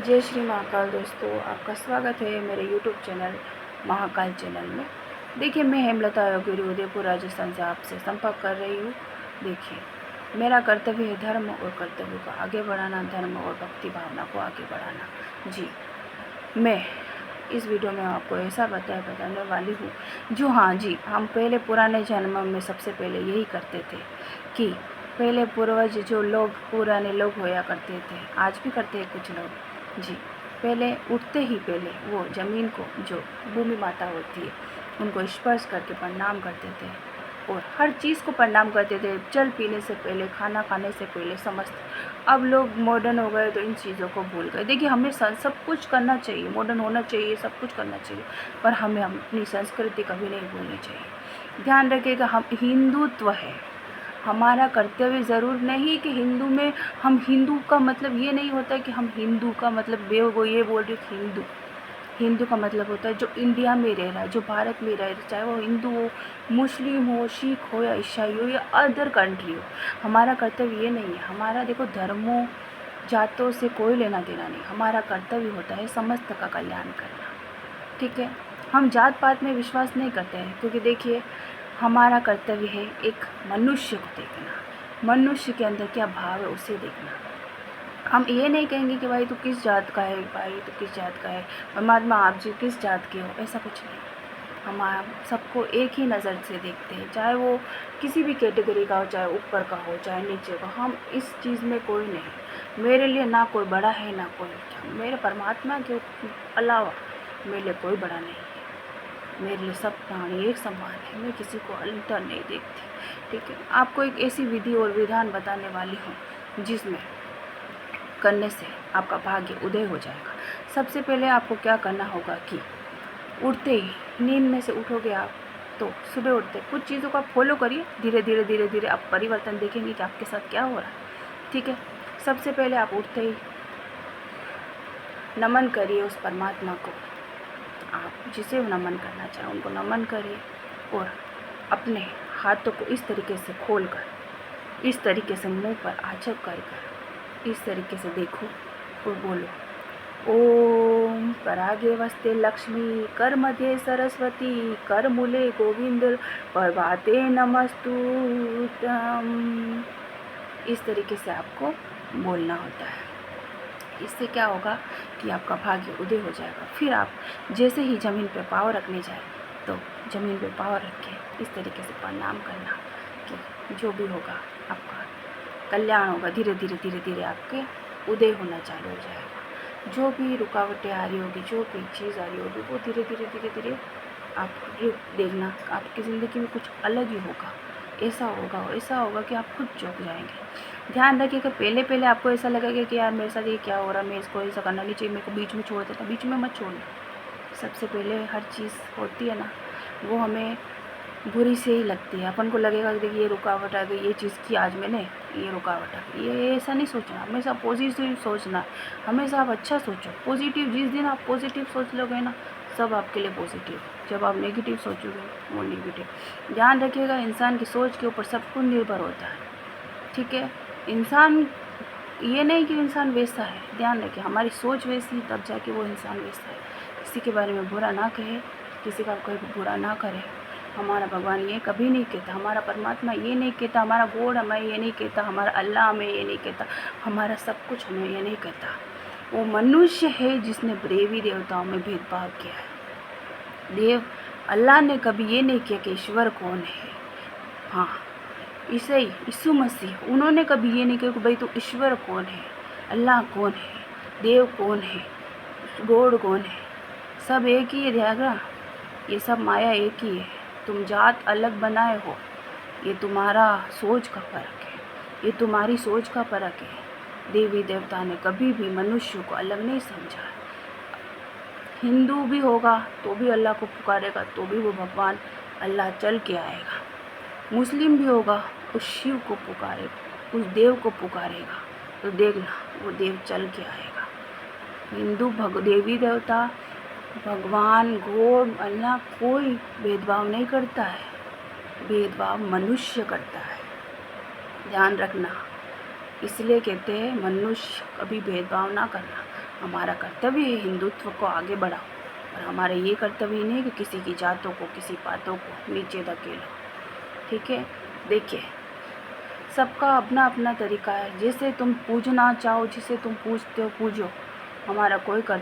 जय श्री महाकाल दोस्तों, आपका स्वागत है मेरे यूट्यूब चैनल महाकाल चैनल में। देखिए, मैं हेमलता योगिरी उदयपुर राजस्थान से आपसे संपर्क कर रही हूँ। देखिए, मेरा कर्तव्य है धर्म और कर्तव्य को आगे बढ़ाना, धर्म और भक्ति भावना को आगे बढ़ाना। जी, मैं इस वीडियो में आपको ऐसा बताने वाली हूँ जो हम पहले पुराने जन्म में सबसे पहले यही करते थे कि पहले पूर्वज जो लोग पुराने लोग होया करते थे, आज भी करते हैं कुछ लोग। जी, पहले उठते ही पहले वो ज़मीन को, जो भूमि माता होती है, उनको स्पर्श करके प्रणाम करते थे और हर चीज़ को प्रणाम करते थे, जल पीने से पहले, खाना खाने से पहले, समस्त। अब लोग मॉडर्न हो गए तो इन चीज़ों को भूल गए। देखिए, हमें सब कुछ करना चाहिए, मॉडर्न होना चाहिए, सब कुछ करना चाहिए, पर हमें अपनी संस्कृति कभी नहीं भूलनी चाहिए। ध्यान रखिएगा, हम हिंदुत्व है, हमारा कर्तव्य। ज़रूर नहीं कि हिंदू में हम हिंदू का मतलब ये नहीं होता कि हम हिंदू का मतलब वो ये बोल रही हिंदू। हिंदू का मतलब होता है जो इंडिया में रह रहा है, जो भारत में रह रहा है, चाहे वो हिंदू हो, मुस्लिम हो, सिख हो या ईसाई हो या अदर कंट्री हो। हमारा कर्तव्य ये नहीं है। हमारा देखो, धर्मों जातों से कोई लेना देना नहीं। हमारा कर्तव्य होता है समस्त का कल्याण करना। ठीक है, हम जात पात में विश्वास नहीं करते हैं, क्योंकि देखिए, हमारा कर्तव्य है एक मनुष्य को देखना, मनुष्य के अंदर क्या भाव है उसे देखना। हम ये नहीं कहेंगे कि भाई तू किस जात का है, भाई तू किस जात का है, परमात्मा आप जी किस जात के हो, ऐसा कुछ नहीं। हम सबको एक ही नज़र से देखते हैं, चाहे वो किसी भी कैटेगरी का हो, चाहे ऊपर का हो, चाहे नीचे का। हम इस चीज़ में कोई नहीं, मेरे लिए ना कोई बड़ा है ना कोई क्या। मेरे परमात्मा के अलावा मेरे लिए कोई बड़ा नहीं है। मेरे लिए सब प्राणी एक समान है, मैं किसी को अंतर नहीं देखती। ठीक है, आपको एक ऐसी विधि और विधान बताने वाली हूँ जिसमें करने से आपका भाग्य उदय हो जाएगा। सबसे पहले आपको क्या करना होगा कि उठते ही, नींद में से उठोगे आप, तो सुबह उठते कुछ चीज़ों को आप फॉलो करिए। धीरे धीरे धीरे धीरे आप परिवर्तन देखेंगे कि आपके साथ क्या हो रहा है। ठीक है, सबसे पहले आप उठते ही नमन करिए उस परमात्मा को। आप जिसे नमन करना चाहें उनको नमन करिए और अपने हाथों को इस तरीके से खोल कर, इस तरीके से मुंह पर आचक कर इस तरीके से देखो और बोलो, ओम परागे वस्ते लक्ष्मी, कर मध्य सरस्वती, कर मूले गोविंद, प्रभाते नमस्तुतम। इस तरीके से आपको बोलना होता है। इससे क्या होगा कि आपका भाग्य उदय हो जाएगा। फिर आप जैसे ही ज़मीन पे पाँव रखने जाए तो ज़मीन पे पाँव रख के इस तरीके से प्रणाम करना कि जो भी होगा आपका कल्याण होगा। धीरे धीरे धीरे धीरे आपके उदय होना चालू हो जाएगा। जो भी रुकावटें आ रही होगी, जो भी चीज़ आ रही होगी, वो धीरे धीरे धीरे धीरे आप देखना आपकी ज़िंदगी में कुछ अलग ही होगा। ऐसा होगा कि आप खुद चौंक जाएंगे। ध्यान रखिएगा, पहले पहले आपको ऐसा लगेगा कि यार मेरे साथ ये क्या हो रहा है, मैं इसको ऐसा करना नहीं चाहिए, मेरे को बीच में छोड़ देता। बीच में मत छोड़ना। सबसे पहले हर चीज़ होती है ना, वो हमें बुरी से ही लगती है। अपन को लगेगा कि देखिए ये रुकावट आ गई, ये चीज़ की आज मैंने, ये रुकावट आ गई। ये ऐसा नहीं सोचना, हमेशा पॉजिटिव सोचना। हमेशा आप अच्छा सोचो, पॉजिटिव। जिस दिन आप पॉजिटिव सोच लोगे ना, सब आपके लिए पॉजिटिव। जब आप नेगेटिव सोचोगे वो नेगेटिव। ध्यान रखिएगा, इंसान की सोच के ऊपर सब कुछ निर्भर होता है। ठीक है, इंसान ये नहीं कि इंसान वैसा है। ध्यान रखिए, हमारी सोच वैसी तब जाके वो इंसान वैसा है। किसी के बारे में बुरा ना कहे, किसी का कोई बुरा ना करे। हमारा भगवान ये कभी नहीं कहता, हमारा परमात्मा ये नहीं कहता, हमारा गॉड हमें ये नहीं कहता, हमारा अल्लाह हमें ये नहीं कहता, हमारा सब कुछ हमें ये नहीं कहता। वो मनुष्य है जिसने देवी देवताओं में भेदभाव किया है। अल्लाह ने कभी ये नहीं किया कि ईश्वर कौन है। हाँ, ईसाई यीशु मसीह, उन्होंने कभी ये नहीं कहा कि भाई तो ईश्वर कौन है, अल्लाह कौन है, देव कौन है, गॉड कौन है। सब एक ही है। ध्यान, ये सब माया एक ही है। तुम जात अलग बनाए हो, ये तुम्हारा सोच का फर्क है, ये तुम्हारी सोच का फर्क है। देवी देवता ने कभी भी मनुष्य को अलग नहीं समझा। हिंदू भी होगा तो भी अल्लाह को पुकारेगा, तो भी वो भगवान अल्लाह चल के आएगा। मुस्लिम भी होगा, उस शिव को पुकारेगा, उस देव को पुकारेगा, तो देखना वो देव चल के आएगा। हिंदू देवी देवता, भगवान, गॉड, अल्लाह कोई भेदभाव नहीं करता है। भेदभाव मनुष्य करता है। ध्यान रखना, इसलिए कहते हैं मनुष्य कभी भेदभाव ना करना। हमारा कर्तव्य है हिंदुत्व को आगे बढ़ाओ, और हमारा ये कर्तव्य नहीं कि किसी की जातों को, किसी बातों को नीचे धकेलो। ठीक है, देखिए सबका अपना अपना तरीका है, जिसे तुम पूजना चाहो, जिसे तुम पूजते हो पूजो, हमारा कोई कर्तव्य